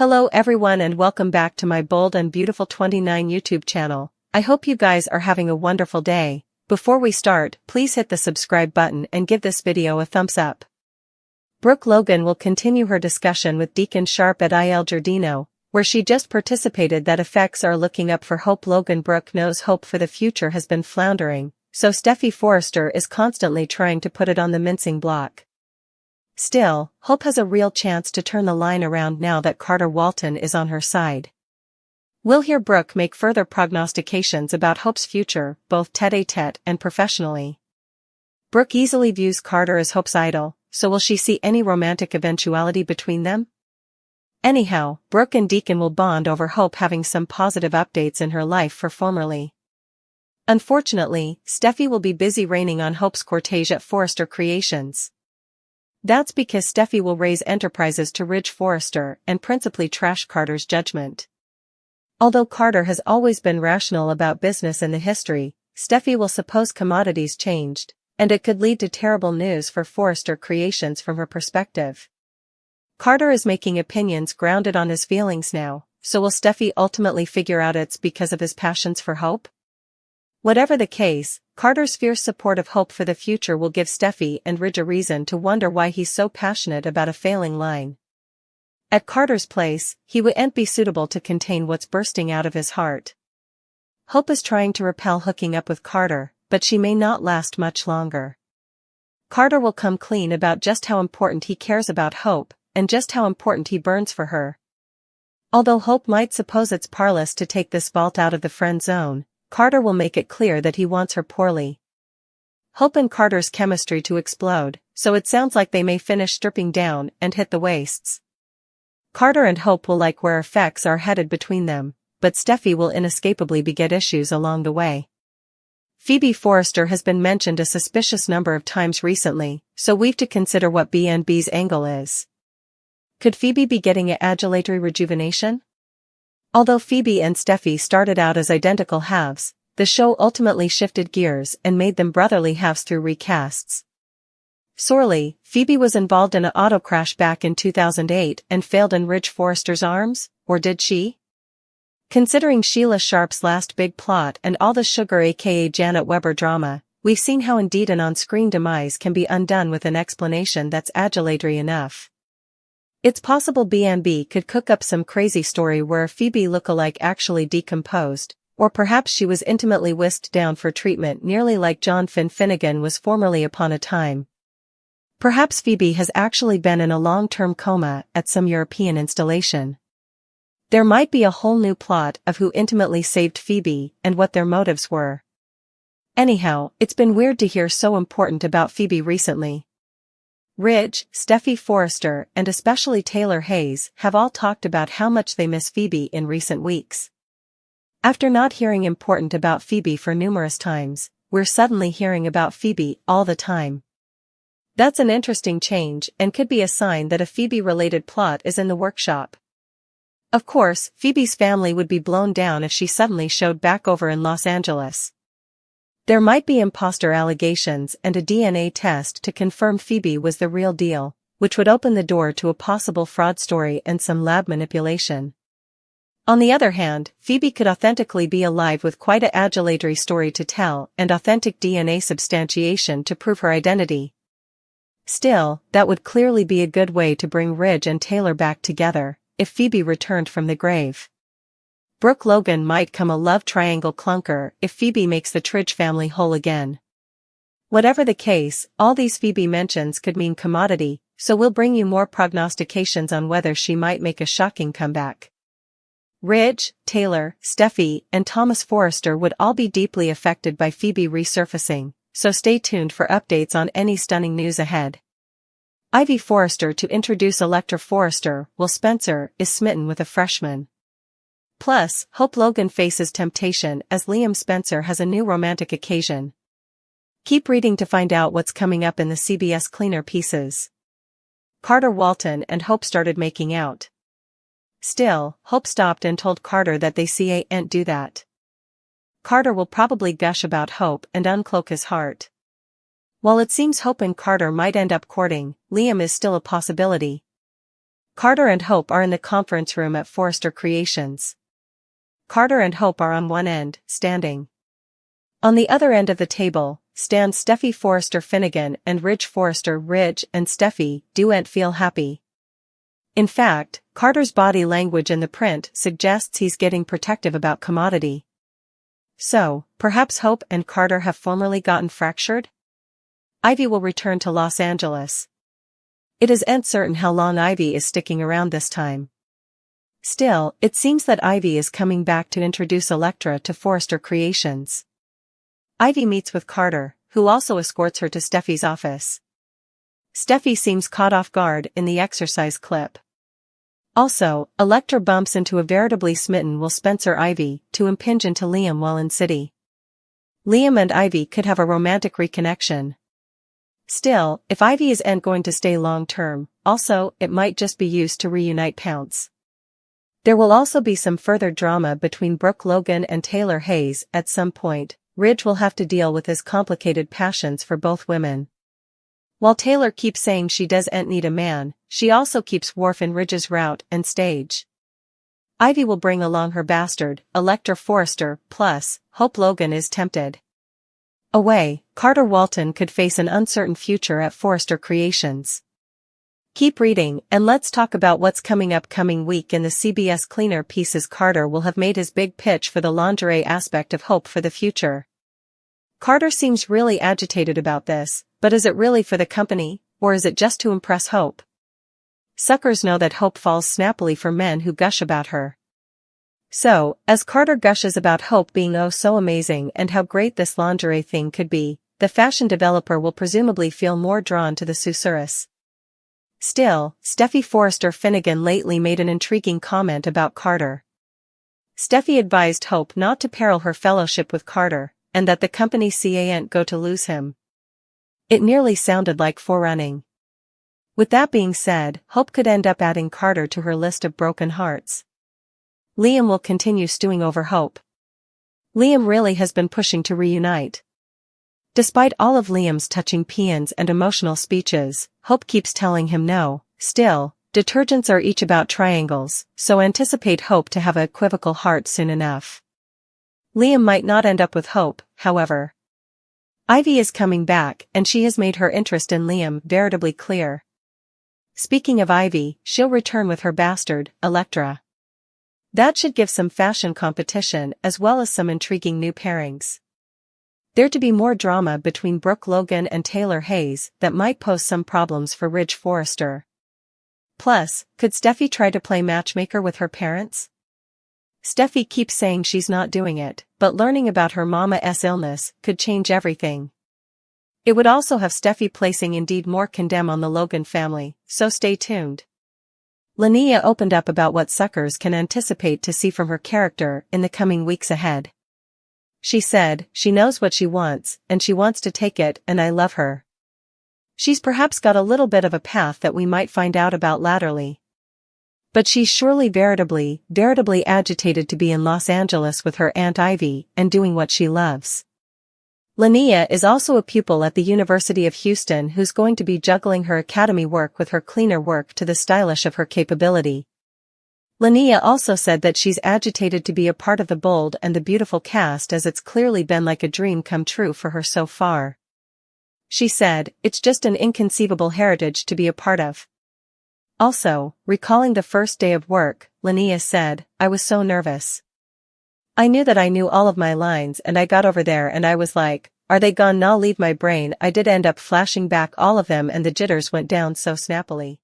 Hello everyone and welcome back to my Bold and Beautiful 29 YouTube channel. I hope you guys are having a wonderful day. Before we start, please hit the subscribe button and give this video a thumbs up. Brooke Logan will continue her discussion with Deacon Sharp at Il Giardino, where she just participated that effects are looking up for Hope. Logan Brooke knows hope for the future has been floundering, so Steffy Forrester is constantly trying to put it on the mincing block. Still, Hope has a real chance to turn the line around now that Carter Walton is on her side. We'll hear Brooke make further prognostications about Hope's future, both tête-à-tête and professionally. Brooke easily views Carter as Hope's idol, so will she see any romantic eventuality between them? Anyhow, Brooke and Deacon will bond over Hope having some positive updates in her life for formerly. Unfortunately, Steffy will be busy raining on Hope's cortege at Forrester Creations. That's because Steffy will raise enterprises to Ridge Forrester and principally trash Carter's judgment. Although Carter has always been rational about business in the history, Steffy will suppose commodities changed, and it could lead to terrible news for Forrester Creations from her perspective. Carter is making opinions grounded on his feelings now, so will Steffy ultimately figure out it's because of his passions for Hope? Whatever the case, Carter's fierce support of Hope for the future will give Steffy and Ridge a reason to wonder why he's so passionate about a failing line. At Carter's place, he wouldn't be suitable to contain what's bursting out of his heart. Hope is trying to repel hooking up with Carter, but she may not last much longer. Carter will come clean about just how important he cares about Hope, and just how important he burns for her. Although Hope might suppose it's parlous to take this vault out of the friend zone, Carter will make it clear that he wants her poorly. Hope and Carter's chemistry to explode, so it sounds like they may finish stripping down and hit the waists. Carter and Hope will like where effects are headed between them, but Steffy will inescapably beget issues along the way. Phoebe Forrester has been mentioned a suspicious number of times recently, so we've to consider what B&B's angle is. Could Phoebe be getting an adulatory rejuvenation? Although Phoebe and Steffy started out as identical halves, the show ultimately shifted gears and made them brotherly halves through recasts. Sorely, Phoebe was involved in an auto crash back in 2008 and failed in Ridge Forrester's arms, or did she? Considering Sheila Sharp's last big plot and all the Sugar aka Janet Weber drama, we've seen how indeed an on-screen demise can be undone with an explanation that's adulatory enough. It's possible B&B could cook up some crazy story where a Phoebe lookalike actually decomposed, or perhaps she was intimately whisked down for treatment nearly like John Finnegan was formerly upon a time. Perhaps Phoebe has actually been in a long-term coma at some European installation. There might be a whole new plot of who intimately saved Phoebe and what their motives were. Anyhow, it's been weird to hear so important about Phoebe recently. Ridge, Steffy Forrester, and especially Taylor Hayes have all talked about how much they miss Phoebe in recent weeks. After not hearing important about Phoebe for numerous times, we're suddenly hearing about Phoebe all the time. That's an interesting change and could be a sign that a Phoebe-related plot is in the workshop. Of course, Phoebe's family would be blown down if she suddenly showed back over in Los Angeles. There might be imposter allegations and a DNA test to confirm Phoebe was the real deal, which would open the door to a possible fraud story and some lab manipulation. On the other hand, Phoebe could authentically be alive with quite an adulatory story to tell and authentic DNA substantiation to prove her identity. Still, that would clearly be a good way to bring Ridge and Taylor back together, if Phoebe returned from the grave. Brooke Logan might come a love triangle clunker if Phoebe makes the Tridge family whole again. Whatever the case, all these Phoebe mentions could mean commodity, so we'll bring you more prognostications on whether she might make a shocking comeback. Ridge, Taylor, Steffy, and Thomas Forrester would all be deeply affected by Phoebe resurfacing, so stay tuned for updates on any stunning news ahead. Ivy Forrester to introduce Electra Forrester, while Spencer is smitten with a freshman. Plus, Hope Logan faces temptation as Liam Spencer has a new romantic occasion. Keep reading to find out what's coming up in the CBS cleaner pieces. Carter Walton and Hope started making out. Still, Hope stopped and told Carter that they can't do that. Carter will probably gush about Hope and uncloak his heart. While it seems Hope and Carter might end up courting, Liam is still a possibility. Carter and Hope are in the conference room at Forrester Creations. Carter and Hope are on one end, standing. On the other end of the table, stand Steffy Forrester Finnegan and Ridge Forrester. Ridge and Steffy don't feel happy. In fact, Carter's body language in the print suggests he's getting protective about commodity. So, perhaps Hope and Carter have formerly gotten fractured? Ivy will return to Los Angeles. It is uncertain how long Ivy is sticking around this time. Still, it seems that Ivy is coming back to introduce Elektra to Forrester Creations. Ivy meets with Carter, who also escorts her to Steffy's office. Steffy seems caught off guard in the exercise clip. Also, Elektra bumps into a veritably smitten Will Spencer Ivy to impinge into Liam while in city. Liam and Ivy could have a romantic reconnection. Still, if Ivy isn't going to stay long-term, also, it might just be used to reunite Pounce. There will also be some further drama between Brooke Logan and Taylor Hayes at some point. Ridge will have to deal with his complicated passions for both women. While Taylor keeps saying she doesn't need a man, she also keeps Worf in Ridge's route and stage. Ivy will bring along her bastard, Elektra Forrester, plus, Hope Logan is tempted. Away, Carter Walton could face an uncertain future at Forrester Creations. Keep reading, and let's talk about what's coming week in the CBS Cleaner pieces. Carter will have made his big pitch for the lingerie aspect of Hope for the future. Carter seems really agitated about this, but is it really for the company, or is it just to impress Hope? Suckers know that Hope falls snappily for men who gush about her. So, as Carter gushes about Hope being oh so amazing and how great this lingerie thing could be, the fashion developer will presumably feel more drawn to the susurrus. Still, Steffy Forrester Finnegan lately made an intriguing comment about Carter. Steffy advised Hope not to peril her fellowship with Carter, and that the company can't go to lose him. It nearly sounded like forerunning. With that being said, Hope could end up adding Carter to her list of broken hearts. Liam will continue stewing over Hope. Liam really has been pushing to reunite. Despite all of Liam's touching paeans and emotional speeches, Hope keeps telling him no. Still, detergents are each about triangles, so anticipate Hope to have an equivocal heart soon enough. Liam might not end up with Hope, however. Ivy is coming back, and she has made her interest in Liam veritably clear. Speaking of Ivy, she'll return with her bastard, Elektra. That should give some fashion competition as well as some intriguing new pairings. There to be more drama between Brooke Logan and Taylor Hayes that might pose some problems for Ridge Forrester. Plus, could Steffy try to play matchmaker with her parents? Steffy keeps saying she's not doing it, but learning about her mama's illness could change everything. It would also have Steffy placing indeed more condemn on the Logan family, so stay tuned. Linnea opened up about what suckers can anticipate to see from her character in the coming weeks ahead. She said, she knows what she wants, and she wants to take it, and I love her. She's perhaps got a little bit of a path that we might find out about latterly. But she's surely veritably agitated to be in Los Angeles with her Aunt Ivy and doing what she loves. Linnea is also a pupil at the University of Houston who's going to be juggling her academy work with her cleaner work to the stylish of her capability. Linnea also said that she's agitated to be a part of the Bold and the Beautiful cast as it's clearly been like a dream come true for her so far. She said, it's just an inconceivable heritage to be a part of. Also, recalling the first day of work, Linnea said, I was so nervous. I knew that I knew all of my lines and I got over there and I was like, are they gone now? Leave my brain. I did end up flashing back all of them and the jitters went down so snappily.